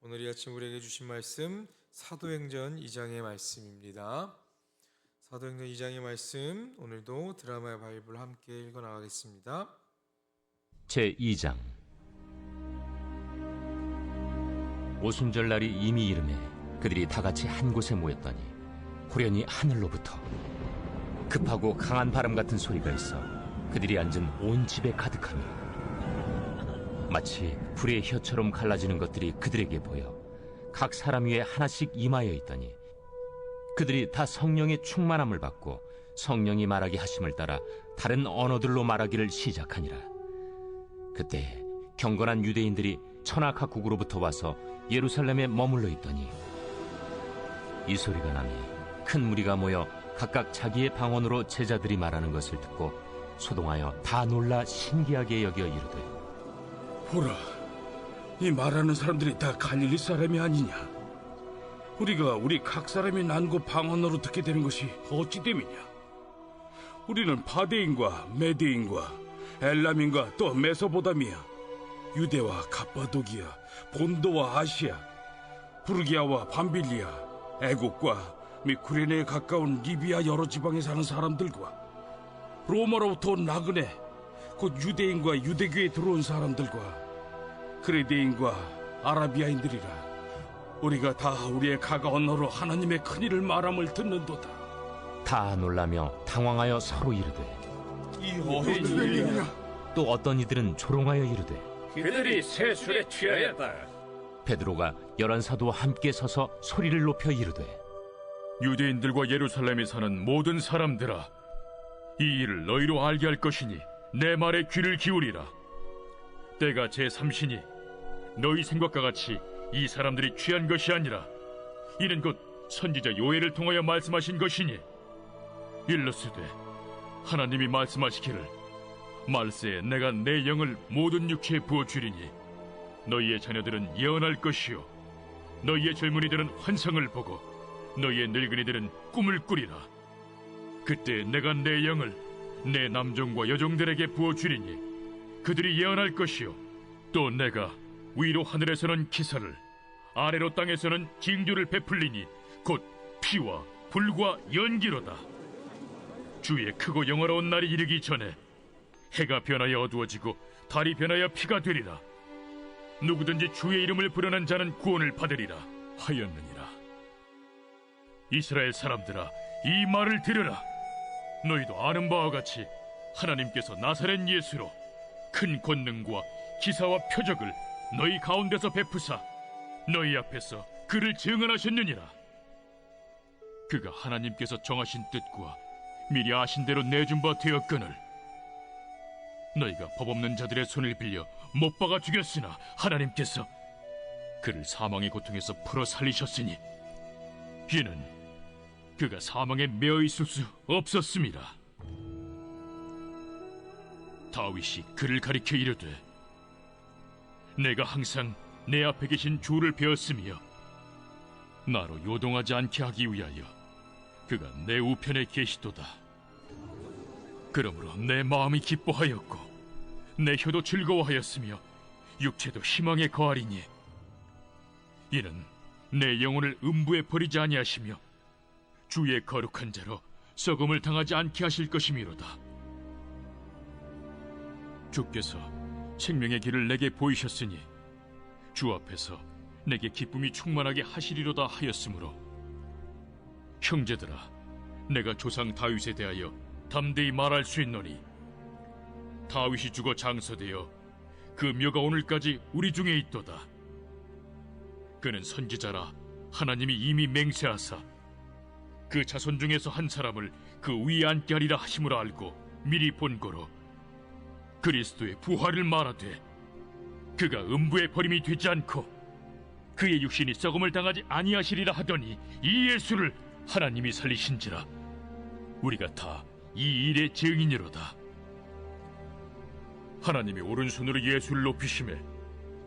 오늘 이 아침 우리에게 주신 말씀 사도행전 2장의 말씀입니다. 사도행전 2장의 말씀, 오늘도 드라마의 바이블 함께 읽어 나가겠습니다. 제2장. 오순절날이 이미 이름에 그들이 다같이 한 곳에 모였더니 호련히 하늘로부터 급하고 강한 바람 같은 소리가 있어 그들이 앉은 온 집에 가득하며 마치 불의 혀처럼 갈라지는 것들이 그들에게 보여 각 사람 위에 하나씩 임하여 있더니 그들이 다 성령의 충만함을 받고 성령이 말하게 하심을 따라 다른 언어들로 말하기를 시작하니라. 그때 경건한 유대인들이 천하 각국으로부터 와서 예루살렘에 머물러 있더니 이 소리가 나니 큰 무리가 모여 각각 자기의 방언으로 제자들이 말하는 것을 듣고 소동하여 다 놀라 신기하게 여겨 이르되, 보라, 이 말하는 사람들이 다 갈릴리 사람이 아니냐? 우리가 우리 각 사람이 난고 방언으로 듣게 되는 것이 어찌 됨이냐? 우리는 파데인과 메데인과 엘람인과 또 메소보다미아, 유대와 갑바도기아, 본도와 아시아, 부르기아와 밤빌리아, 애국과 및 구레네에 가까운 리비아 여러 지방에 사는 사람들과 로마로부터 온 나그네, 곧 유대인과 유대교에 들어온 사람들과 그레데인과 아라비아인들이라. 우리가 다 우리의 각 언어로 하나님의 큰일을 말함을 듣는도다. 다 놀라며 당황하여 서로 이르되, 이 어린 일이냐? 또 어떤 이들은 조롱하여 이르되, 그들이 세술에 취하였다. 베드로가 11 사도와 함께 서서 소리를 높여 이르되, 유대인들과 예루살렘에 사는 모든 사람들아, 이 일을 너희로 알게 할 것이니 내 말에 귀를 기울이라. 때가 제3시니 너희 생각과 같이 이 사람들이 취한 것이 아니라 이는 곧 선지자 요엘을 통하여 말씀하신 것이니, 일러스되 하나님이 말씀하시기를 말세에 내가 내 영을 모든 육체에 부어주리니 너희의 자녀들은 예언할 것이요 너희의 젊은이들은 환상을 보고 너희의 늙은이들은 꿈을 꾸리라. 그때 내가 내 영을 내 남종과 여종들에게 부어주리니 그들이 예언할 것이요 또 내가 위로 하늘에서는 기사를 아래로 땅에서는 징조를 베풀리니 곧 피와 불과 연기로다. 주의 크고 영화로운 날이 이르기 전에 해가 변하여 어두워지고 달이 변하여 피가 되리라. 누구든지 주의 이름을 부르는 자는 구원을 받으리라 하였느니라. 이스라엘 사람들아, 이 말을 들으라. 너희도 아는 바와 같이 하나님께서 나사렛 예수로 큰 권능과 기사와 표적을 너희 가운데서 베푸사 너희 앞에서 그를 증언하셨느니라. 그가 하나님께서 정하신 뜻과 미리 아신 대로 내준 바 되었거늘 너희가 법 없는 자들의 손을 빌려 못 박아 죽였으나 하나님께서 그를 사망의 고통에서 풀어 살리셨으니 이는 그가 사망에 매어 있을 수 없었습니다. 다윗이 그를 가리켜 이르되, 내가 항상 내 앞에 계신 주를 배웠으며 나로 요동하지 않게 하기 위하여 그가 내 우편에 계시도다. 그러므로 내 마음이 기뻐하였고 내 혀도 즐거워하였으며 육체도 희망에 거하리니 이는 내 영혼을 음부에 버리지 아니하시며 주의 거룩한 자로 썩음을 당하지 않게 하실 것이미로다. 주께서 생명의 길을 내게 보이셨으니 주 앞에서 내게 기쁨이 충만하게 하시리로다 하였으므로 형제들아, 내가 조상 다윗에 대하여 담대히 말할 수 있노니 다윗이 죽어 장서되어 그 묘가 오늘까지 우리 중에 있도다. 그는 선지자라 하나님이 이미 맹세하사 그 자손 중에서 한 사람을 그 위에 앉게 하리라 하심을 알고 미리 본고로 그리스도의 부활을 말하되 그가 음부에 버림이 되지 않고 그의 육신이 썩음을 당하지 아니하시리라 하더니 이 예수를 하나님이 살리신지라. 우리가 다 이 일의 증인이로다. 하나님이 오른손으로 예수를 높이심에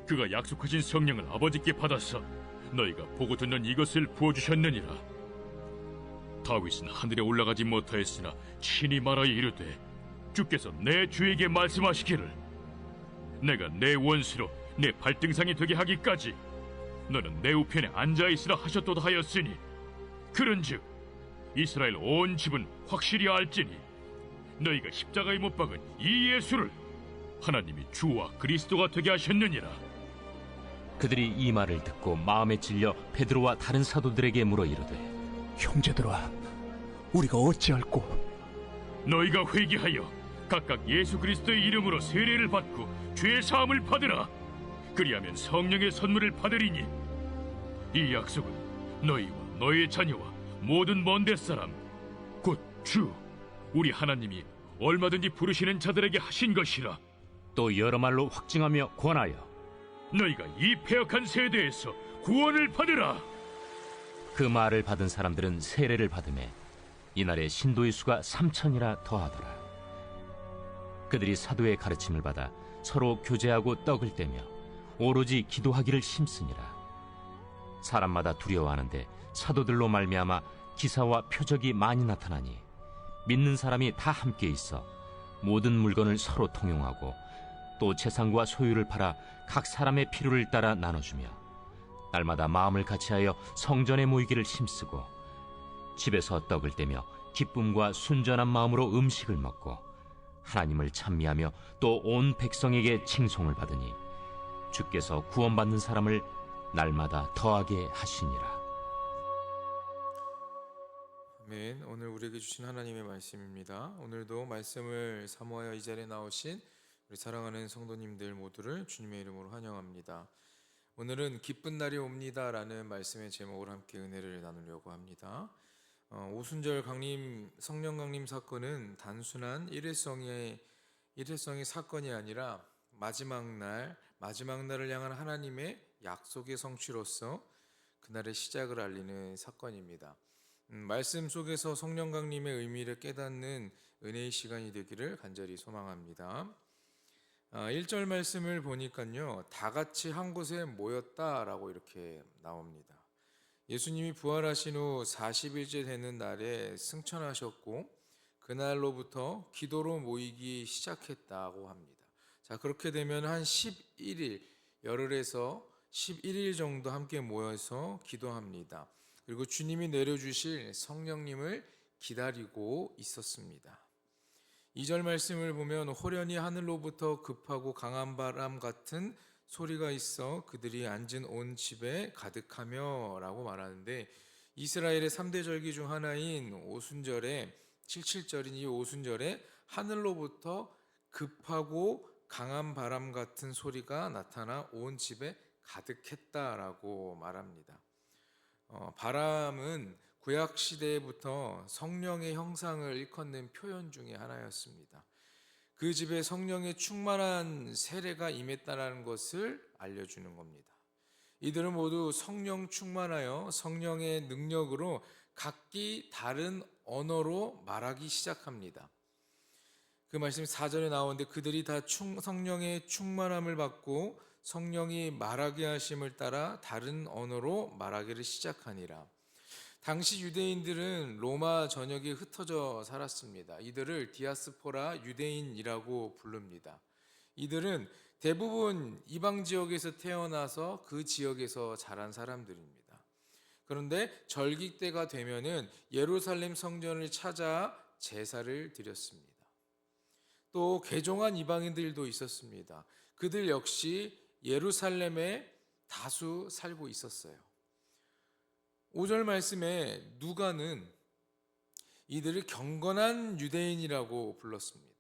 그가 약속하신 성령을 아버지께 받아서 너희가 보고 듣는 이것을 부어주셨느니라. 다윗은 하늘에 올라가지 못하였으나 친히 말하여 이르되, 주께서 내 주에게 말씀하시기를 내가 내 원수로 내 발등상이 되게 하기까지 너는 내 우편에 앉아있으라 하셨도다 하였으니 그런즉 이스라엘 온 집은 확실히 알지니 너희가 십자가에 못 박은 이 예수를 하나님이 주와 그리스도가 되게 하셨느니라. 그들이 이 말을 듣고 마음에 찔려 베드로와 다른 사도들에게 물어 이르되 형제들아, 우리가 어찌할꼬? 너희가 회개하여 각각 예수 그리스도의 이름으로 세례를 받고 죄 사함을 받으라. 그리하면 성령의 선물을 받으리니 이 약속은 너희와 너희의 자녀와 모든 먼 데 사람 곧 주 우리 하나님이 얼마든지 부르시는 자들에게 하신 것이라. 또 여러 말로 확증하며 권하여 너희가 이 패역한 세대에서 구원을 받으라. 그 말을 받은 사람들은 세례를 받음에 이날에 신도의 수가 3,000이라 더하더라. 그들이 사도의 가르침을 받아 서로 교제하고 떡을 떼며 오로지 기도하기를 힘쓰니라. 사람마다 두려워하는데 사도들로 말미암아 기사와 표적이 많이 나타나니 믿는 사람이 다 함께 있어 모든 물건을 서로 통용하고 또 재산과 소유를 팔아 각 사람의 필요를 따라 나눠주며 날마다 마음을 같이하여 성전에 모이기를 힘쓰고 집에서 떡을 떼며 기쁨과 순전한 마음으로 음식을 먹고 하나님을 찬미하며 또 온 백성에게 칭송을 받으니 주께서 구원받는 사람을 날마다 더하게 하시니라. 아멘. 오늘 우리에게 주신 하나님의 말씀입니다. 오늘도 말씀을 사모하여 이 자리에 나오신 우리 사랑하는 성도님들 모두를 주님의 이름으로 환영합니다. 오늘은 기쁜 날이 옵니다라는 말씀의 제목으로 함께 은혜를 나누려고 합니다. 오순절 강림 성령 강림 사건은 단순한 일회성의 사건이 아니라 마지막 날을 향한 하나님의 약속의 성취로서 그날의 시작을 알리는 사건입니다. 말씀 속에서 성령 강림의 의미를 깨닫는 은혜의 시간이 되기를 간절히 소망합니다. 1절 말씀을 보니까요, 다 같이 한 곳에 모였다라고 이렇게 나옵니다. 예수님이 부활하신 후 40일째 되는 날에 승천하셨고 그날로부터 기도로 모이기 시작했다고 합니다. 자, 그렇게 되면 한 11일, 열흘에서 11일 정도 함께 모여서 기도합니다. 그리고 주님이 내려주실 성령님을 기다리고 있었습니다. 2절 말씀을 보면 호련히 하늘로부터 급하고 강한 바람 같은 소리가 있어 그들이 앉은 온 집에 가득하며 라고 말하는데, 이스라엘의 3대 절기 중 하나인 오순절에 77절인 이 오순절에 하늘로부터 급하고 강한 바람 같은 소리가 나타나 온 집에 가득했다라고 말합니다. 바람은 구약 시대부터 성령의 형상을 일컫는 표현 중에 하나였습니다. 그 집에 성령의 충만한 세례가 임했다는 것을 알려주는 겁니다. 이들은 모두 성령 충만하여 성령의 능력으로 각기 다른 언어로 말하기 시작합니다. 그 말씀이 4절에 나오는데 그들이 다 성령의 충만함을 받고 성령이 말하게 하심을 따라 다른 언어로 말하기를 시작하니라. 당시 유대인들은 로마 전역에 흩어져 살았습니다. 이들을 디아스포라 유대인이라고 부릅니다. 이들은 대부분 이방 지역에서 태어나서 그 지역에서 자란 사람들입니다. 그런데 절기 때가 되면은 예루살렘 성전을 찾아 제사를 드렸습니다. 또 개종한 이방인들도 있었습니다. 그들 역시 예루살렘에 다수 살고 있었어요. 5절 말씀에 누가는 이들을 경건한 유대인이라고 불렀습니다.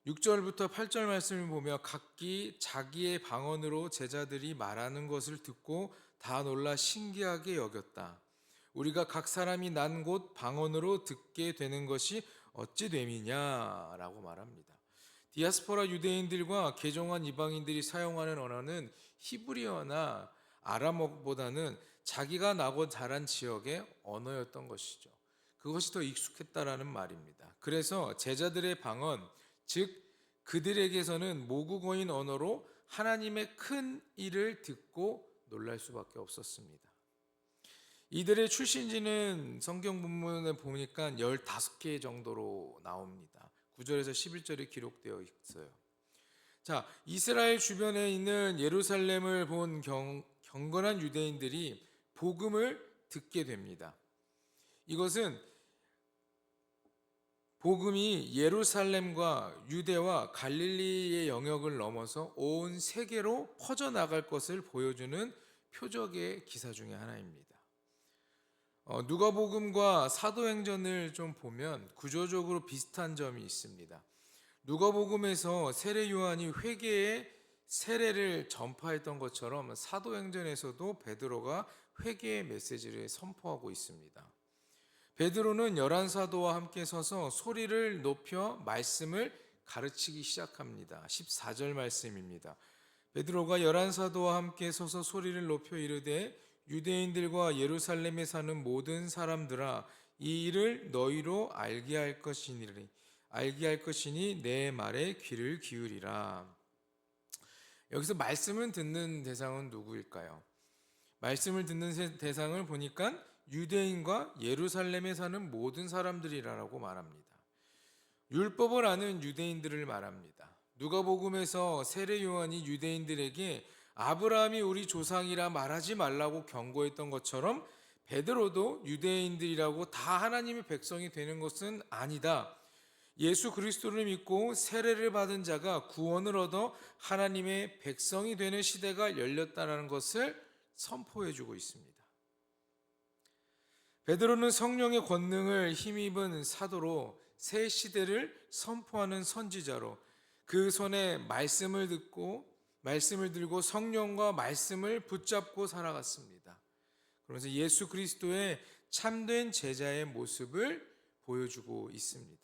6절부터 8절 말씀을 보며 각기 자기의 방언으로 제자들이 말하는 것을 듣고 다 놀라 신기하게 여겼다. 우리가 각 사람이 난 곳 방언으로 듣게 되는 것이 어찌 됨이냐라고 말합니다. 디아스포라 유대인들과 개종한 이방인들이 사용하는 언어는 히브리어나 아람어보다는 자기가 나고 자란 지역의 언어였던 것이죠. 그것이 더 익숙했다라는 말입니다. 그래서 제자들의 방언, 즉 그들에게서는 모국어인 언어로 하나님의 큰 일을 듣고 놀랄 수밖에 없었습니다. 이들의 출신지는 성경 본문에 보니까 15개 정도로 나옵니다. 9절에서 11절에 기록되어 있어요. 자, 이스라엘 주변에 있는 예루살렘을 본 경건한 유대인들이 복음을 듣게 됩니다. 이것은 복음이 예루살렘과 유대와 갈릴리의 영역을 넘어서 온 세계로 퍼져나갈 것을 보여주는 표적의 기사 중에 하나입니다. 누가복음과 사도행전을 좀 보면 구조적으로 비슷한 점이 있습니다. 누가복음에서 세례 요한이 회개의 세례를 전파했던 것처럼 사도행전에서도 베드로가 회개의 메시지를 선포하고 있습니다. 베드로는 11사도와 함께 서서 소리를 높여 말씀을 가르치기 시작합니다. 14절 말씀입니다. 베드로가 11사도와 함께 서서 소리를 높여 이르되 유대인들과 예루살렘에 사는 모든 사람들아 이 일을 너희로 알게 할 것이니 내 말에 귀를 기울이라. 여기서 말씀을 듣는 대상은 누구일까요? 말씀을 듣는 대상을 보니까 유대인과 예루살렘에 사는 모든 사람들이라고 말합니다. 율법을 아는 유대인들을 말합니다. 누가복음에서 세례 요한이 유대인들에게 아브라함이 우리 조상이라 말하지 말라고 경고했던 것처럼 베드로도 유대인들이라고 다 하나님의 백성이 되는 것은 아니다. 예수 그리스도를 믿고 세례를 받은 자가 구원을 얻어 하나님의 백성이 되는 시대가 열렸다는 것을 선포해주고 있습니다. 베드로는 성령의 권능을 힘입은 사도로 새 시대를 선포하는 선지자로 그 손에 말씀을 들고 성령과 말씀을 붙잡고 살아갔습니다. 그러면서 예수 그리스도의 참된 제자의 모습을 보여주고 있습니다.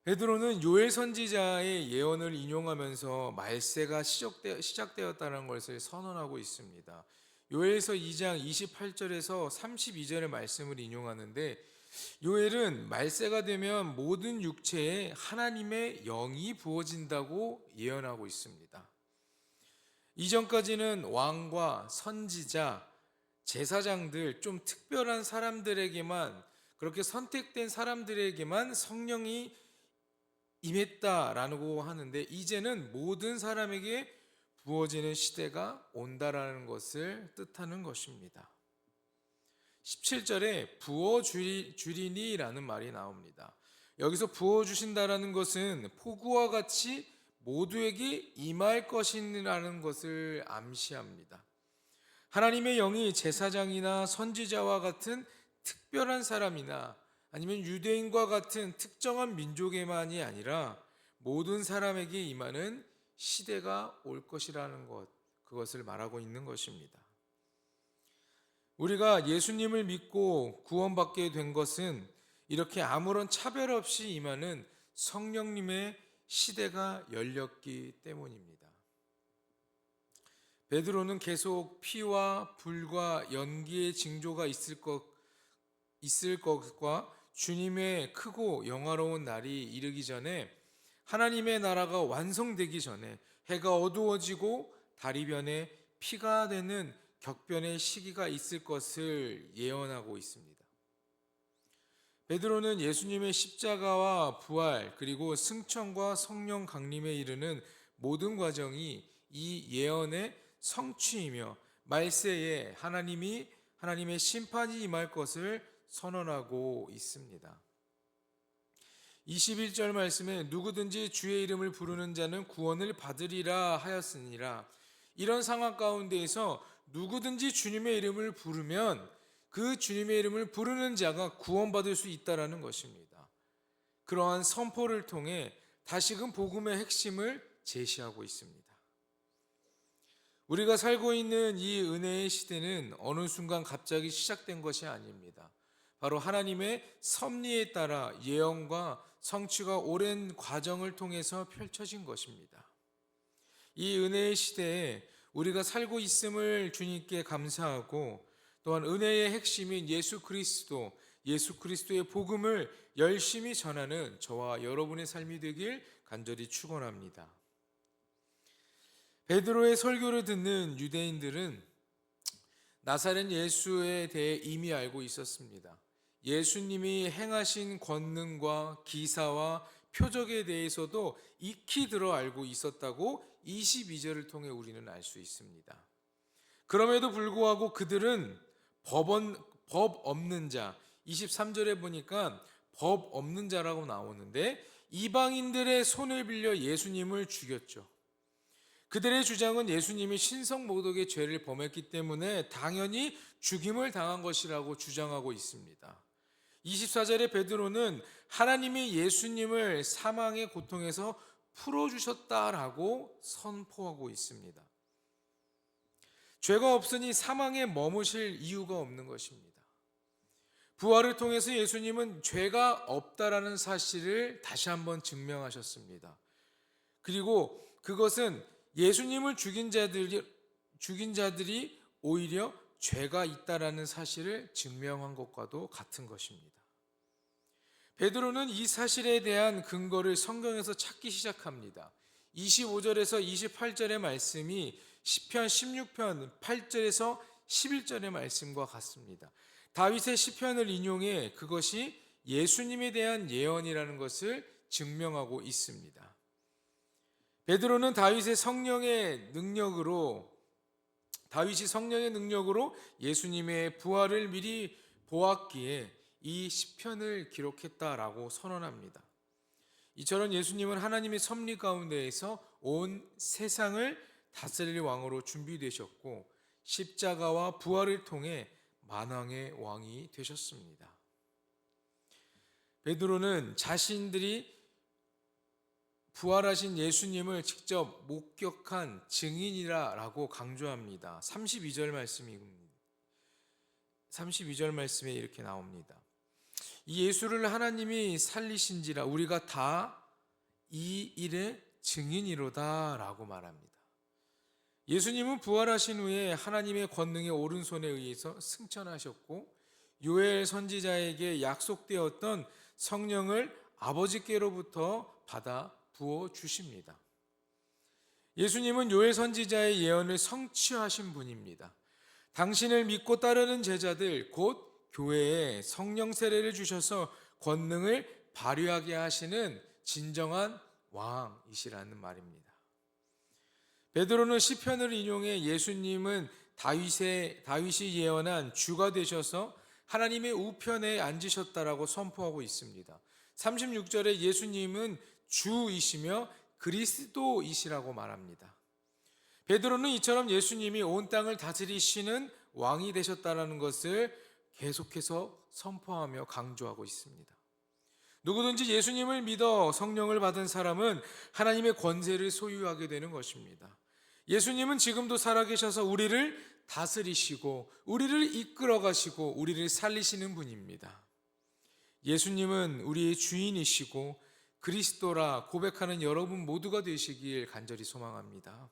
베드로는 요엘 선지자의 예언을 인용하면서 말세가 시작되었다는 것을 선언하고 있습니다. 요엘서 2장 28절에서 32절의 말씀을 인용하는데 요엘은 말세가 되면 모든 육체에 하나님의 영이 부어진다고 예언하고 있습니다. 이전까지는 왕과 선지자, 제사장들, 좀 특별한 사람들에게만, 그렇게 선택된 사람들에게만 성령이 임했다라고 하는데 이제는 모든 사람에게 부어지는 시대가 온다라는 것을 뜻하는 것입니다. 17절에 부어주리니라는 말이 나옵니다. 여기서 부어주신다라는 것은 폭우와 같이 모두에게 임할 것이라는 것을 암시합니다. 하나님의 영이 제사장이나 선지자와 같은 특별한 사람이나 아니면 유대인과 같은 특정한 민족에만이 아니라 모든 사람에게 임하는 시대가 올 것이라는 것, 그것을 말하고 있는 것입니다. 우리가 예수님을 믿고 구원받게 된 것은 이렇게 아무런 차별 없이 임하는 성령님의 시대가 열렸기 때문입니다. 베드로는 계속 피와 불과 연기의 징조가 있을 것과 주님의 크고 영화로운 날이 이르기 전에, 하나님의 나라가 완성되기 전에 해가 어두워지고 다리변에 피가 되는 격변의 시기가 있을 것을 예언하고 있습니다. 베드로는 예수님의 십자가와 부활 그리고 승천과 성령 강림에 이르는 모든 과정이 이 예언의 성취이며 말세에 하나님의 심판이 임할 것을 선언하고 있습니다. 21절 말씀에 누구든지 주의 이름을 부르는 자는 구원을 받으리라 하였으니라. 이런 상황 가운데에서 누구든지 주님의 이름을 부르면 그 주님의 이름을 부르는 자가 구원받을 수 있다라는 것입니다. 그러한 선포를 통해 다시금 복음의 핵심을 제시하고 있습니다. 우리가 살고 있는 이 은혜의 시대는 어느 순간 갑자기 시작된 것이 아닙니다. 바로 하나님의 섭리에 따라 예언과 성취가 오랜 과정을 통해서 펼쳐진 것입니다. 이 은혜의 시대에 우리가 살고 있음을 주님께 감사하고 또한 은혜의 핵심인 예수 그리스도의 복음을 열심히 전하는 저와 여러분의 삶이 되길 간절히 축원합니다. 베드로의 설교를 듣는 유대인들은 나사렛 예수에 대해 이미 알고 있었습니다. 예수님이 행하신 권능과 기사와 표적에 대해서도 익히 들어 알고 있었다고 22절을 통해 우리는 알 수 있습니다. 그럼에도 불구하고 그들은 법 없는 자, 23절에 보니까 법 없는 자라고 나오는데 이방인들의 손을 빌려 예수님을 죽였죠. 그들의 주장은 예수님이 신성모독의 죄를 범했기 때문에 당연히 죽임을 당한 것이라고 주장하고 있습니다. 24절에 베드로는 하나님이 예수님을 사망의 고통에서 풀어주셨다라고 선포하고 있습니다. 죄가 없으니 사망에 머무실 이유가 없는 것입니다. 부활을 통해서 예수님은 죄가 없다라는 사실을 다시 한번 증명하셨습니다. 그리고 그것은 예수님을 죽인 자들이 오히려 죄가 있다라는 사실을 증명한 것과도 같은 것입니다. 베드로는 이 사실에 대한 근거를 성경에서 찾기 시작합니다. 25절에서 28절의 말씀이 시편 16편 8절에서 11절의 말씀과 같습니다. 다윗의 시편을 인용해 그것이 예수님에 대한 예언이라는 것을 증명하고 있습니다. 베드로는 다윗이 성령의 능력으로 예수님의 부활을 미리 보았기에 이 시편을 기록했다라고 선언합니다. 이처럼 예수님은 하나님의 섭리 가운데에서 온 세상을 다스릴 왕으로 준비되셨고 십자가와 부활을 통해 만왕의 왕이 되셨습니다. 베드로는 자신들이 부활하신 예수님을 직접 목격한 증인이라고 강조합니다. 32절 말씀에 이렇게 나옵니다. 이 예수를 하나님이 살리신지라 우리가 다 이 일의 증인이로다 라고 말합니다. 예수님은 부활하신 후에 하나님의 권능의 오른손에 의해서 승천하셨고 요엘 선지자에게 약속되었던 성령을 아버지께로부터 받아 부어 주십니다. 예수님은 요엘 선지자의 예언을 성취하신 분입니다. 당신을 믿고 따르는 제자들 곧 교회에 성령 세례를 주셔서 권능을 발휘하게 하시는 진정한 왕이시라는 말입니다. 베드로는 시편을 인용해 예수님은 다윗이 예언한 주가 되셔서 하나님의 우편에 앉으셨다라고 선포하고 있습니다. 36절에 예수님은 주이시며 그리스도이시라고 말합니다. 베드로는 이처럼 예수님이 온 땅을 다스리시는 왕이 되셨다라는 것을 계속해서 선포하며 강조하고 있습니다. 누구든지 예수님을 믿어 성령을 받은 사람은 하나님의 권세를 소유하게 되는 것입니다. 예수님은 지금도 살아계셔서 우리를 다스리시고 우리를 이끌어 가시고 우리를 살리시는 분입니다. 예수님은 우리의 주인이시고 그리스도라 고백하는 여러분 모두가 되시길 간절히 소망합니다.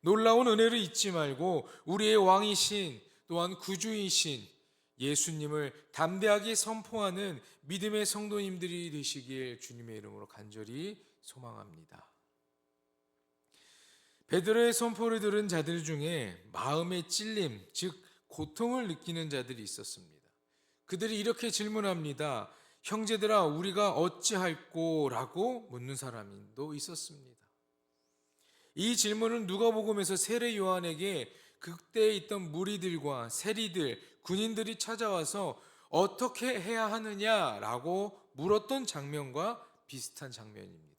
놀라운 은혜를 잊지 말고 우리의 왕이신 또한 구주이신 예수님을 담대하게 선포하는 믿음의 성도님들이 되시길 주님의 이름으로 간절히 소망합니다. 베드로의 선포를 들은 자들 중에 마음의 찔림, 즉 고통을 느끼는 자들이 있었습니다. 그들이 이렇게 질문합니다. 형제들아 우리가 어찌할꼬? 라고 묻는 사람도 있었습니다. 이 질문은 누가복음에서 세례 요한에게 그때에 있던 무리들과 세리들, 군인들이 찾아와서 어떻게 해야 하느냐라고 물었던 장면과 비슷한 장면입니다.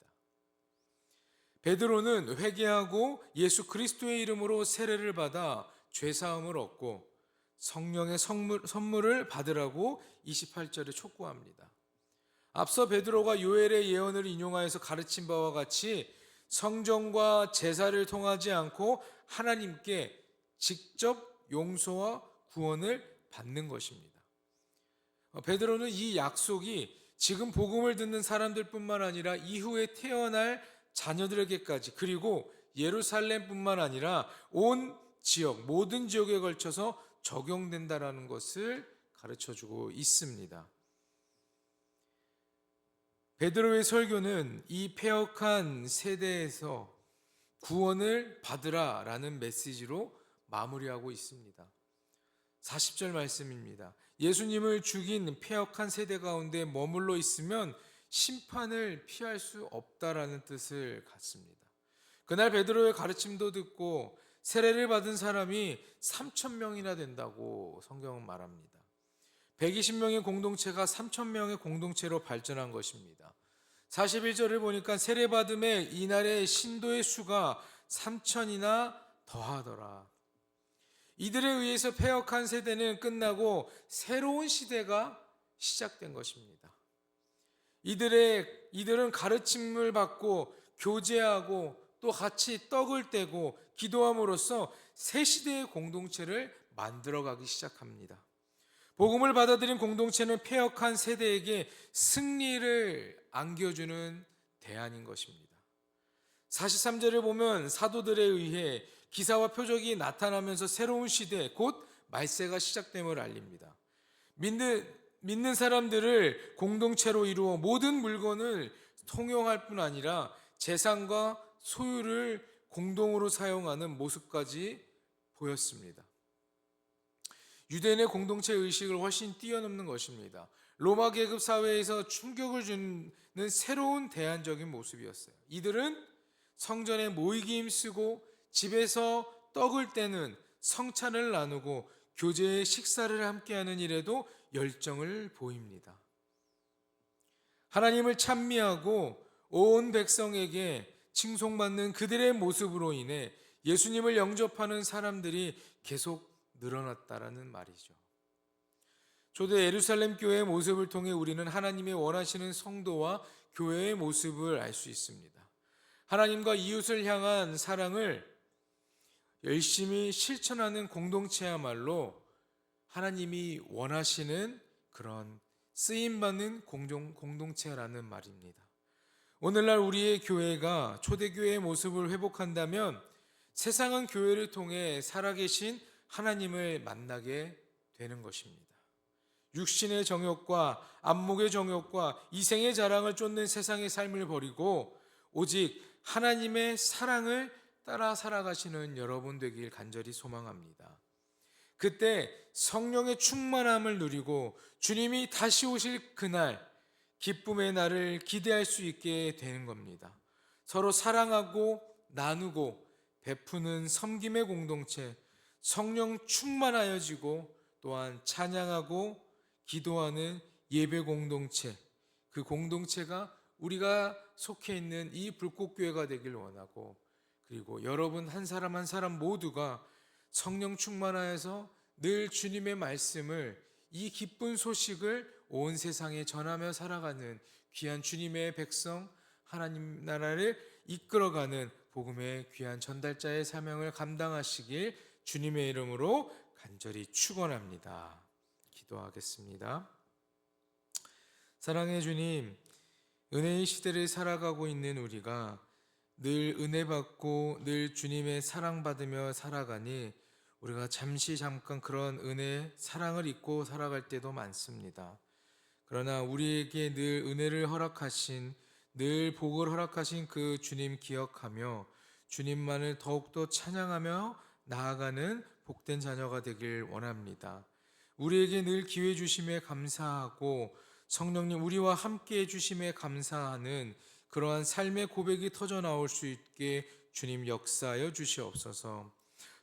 베드로는 회개하고 예수 그리스도의 이름으로 세례를 받아 죄사함을 얻고 성령의 선물을 받으라고 28절에 촉구합니다. 앞서 베드로가 요엘의 예언을 인용하여서 가르친 바와 같이 성전과 제사를 통하지 않고 하나님께 직접 용서와 구원을 받는 것입니다. 베드로는 이 약속이 지금 복음을 듣는 사람들뿐만 아니라 이후에 태어날 자녀들에게까지 그리고 예루살렘뿐만 아니라 온 지역, 모든 지역에 걸쳐서 적용된다라는 것을 가르쳐주고 있습니다. 베드로의 설교는 이 패역한 세대에서 구원을 받으라라는 메시지로 마무리하고 있습니다. 40절 말씀입니다. 예수님을 죽인 패역한 세대 가운데 머물러 있으면 심판을 피할 수 없다라는 뜻을 갖습니다. 그날 베드로의 가르침도 듣고 세례를 받은 사람이 3,000명이나 된다고 성경은 말합니다. 120명의 공동체가 3,000명의 공동체로 발전한 것입니다. 41절을 보니까 세례받음에 이날의 신도의 수가 3,000이나 더하더라. 이들에 의해서 패역한 세대는 끝나고 새로운 시대가 시작된 것입니다. 이들은 가르침을 받고 교제하고 또 같이 떡을 떼고 기도함으로써 새 시대의 공동체를 만들어가기 시작합니다. 복음을 받아들인 공동체는 패역한 세대에게 승리를 안겨주는 대안인 것입니다. 43절을 보면 사도들에 의해 기사와 표적이 나타나면서 새로운 시대, 곧 말세가 시작됨을 알립니다. 믿는 사람들을 공동체로 이루어 모든 물건을 통용할 뿐 아니라 재산과 소유를 공동으로 사용하는 모습까지 보였습니다. 유대인의 공동체 의식을 훨씬 뛰어넘는 것입니다. 로마 계급 사회에서 충격을 주는 새로운 대안적인 모습이었어요. 이들은 성전에 모이기 힘쓰고 집에서 떡을 떼는 성찬을 나누고 교제의 식사를 함께하는 일에도 열정을 보입니다. 하나님을 찬미하고 온 백성에게 칭송받는 그들의 모습으로 인해 예수님을 영접하는 사람들이 계속 늘어났다라는 말이죠. 초대 예루살렘 교회의 모습을 통해 우리는 하나님의 원하시는 성도와 교회의 모습을 알 수 있습니다. 하나님과 이웃을 향한 사랑을 열심히 실천하는 공동체야말로 하나님이 원하시는 그런 쓰임받는 공동체라는 말입니다. 오늘날 우리의 교회가 초대교회의 모습을 회복한다면 세상은 교회를 통해 살아계신 하나님을 만나게 되는 것입니다. 육신의 정욕과 안목의 정욕과 이생의 자랑을 쫓는 세상의 삶을 버리고 오직 하나님의 사랑을 따라 살아가시는 여러분 되길 간절히 소망합니다. 그때 성령의 충만함을 누리고 주님이 다시 오실 그날 기쁨의 날을 기대할 수 있게 되는 겁니다. 서로 사랑하고 나누고 베푸는 섬김의 공동체, 성령 충만하여지고 또한 찬양하고 기도하는 예배 공동체, 그 공동체가 우리가 속해 있는 이 불꽃교회가 되길 원하고, 그리고 여러분 한 사람 한 사람 모두가 성령 충만하여서 늘 주님의 말씀을, 이 기쁜 소식을 온 세상에 전하며 살아가는 귀한 주님의 백성, 하나님 나라를 이끌어가는 복음의 귀한 전달자의 사명을 감당하시길 주님의 이름으로 간절히 축원합니다. 기도하겠습니다. 사랑의 주님, 은혜의 시대를 살아가고 있는 우리가 늘 은혜 받고 늘 주님의 사랑받으며 살아가니 우리가 잠깐 그런 은혜, 사랑을 잊고 살아갈 때도 많습니다. 그러나 우리에게 늘 은혜를 허락하신, 늘 복을 허락하신 그 주님 기억하며 주님만을 더욱더 찬양하며 나아가는 복된 자녀가 되길 원합니다. 우리에게 늘 기회 주심에 감사하고 성령님 우리와 함께 해주심에 감사하는 그러한 삶의 고백이 터져 나올 수 있게 주님 역사하여 주시옵소서.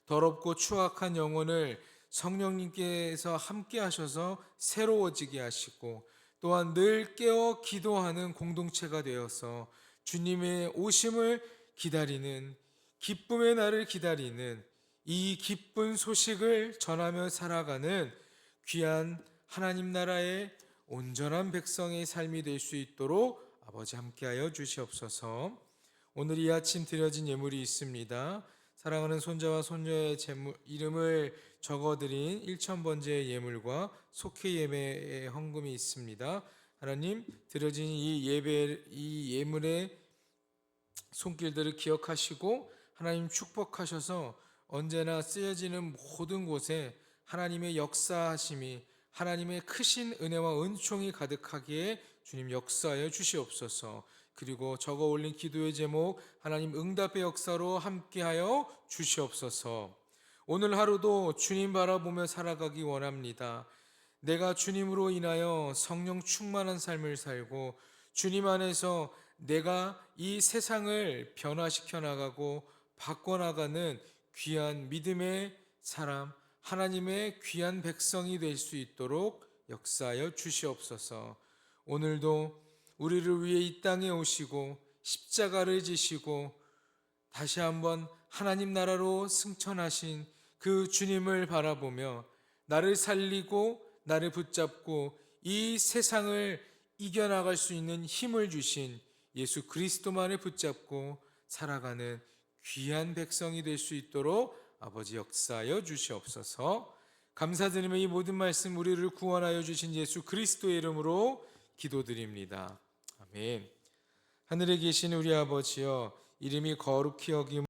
더럽고 추악한 영혼을 성령님께서 함께 하셔서 새로워지게 하시고, 또한 늘 깨어 기도하는 공동체가 되어서 주님의 오심을 기다리는, 기쁨의 날을 기다리는 이 기쁜 소식을 전하며 살아가는 귀한 하나님 나라의 온전한 백성의 삶이 될 수 있도록 아버지 함께하여 주시옵소서. 오늘 이 아침 드려진 예물이 있습니다. 사랑하는 손자와 손녀의 이름을 적어드린 1,000번째 예물과 속회 예배의 헌금이 있습니다. 하나님, 드려진 이 예물의 손길들을 기억하시고 하나님 축복하셔서 언제나 쓰여지는 모든 곳에 하나님의 역사하심이, 하나님의 크신 은혜와 은총이 가득하기에 주님 역사하여 주시옵소서. 그리고 적어 올린 기도의 제목, 하나님 응답의 역사로 함께하여 주시옵소서. 오늘 하루도 주님 바라보며 살아가기 원합니다. 내가 주님으로 인하여 성령 충만한 삶을 살고 주님 안에서 내가 이 세상을 변화시켜 나가고 바꿔나가는 귀한 믿음의 사람, 하나님의 귀한 백성이 될 수 있도록 역사하여 주시옵소서. 오늘도 우리를 위해 이 땅에 오시고 십자가를 지시고 다시 한번 하나님 나라로 승천하신 그 주님을 바라보며 나를 살리고 나를 붙잡고 이 세상을 이겨나갈 수 있는 힘을 주신 예수 그리스도만을 붙잡고 살아가는 귀한 백성이 될 수 있도록 아버지 역사하여 주시옵소서. 감사드리며 이 모든 말씀 우리를 구원하여 주신 예수 그리스도의 이름으로 기도드립니다. 아멘. 하늘에 계신 우리 아버지여, 이름이 거룩히 여김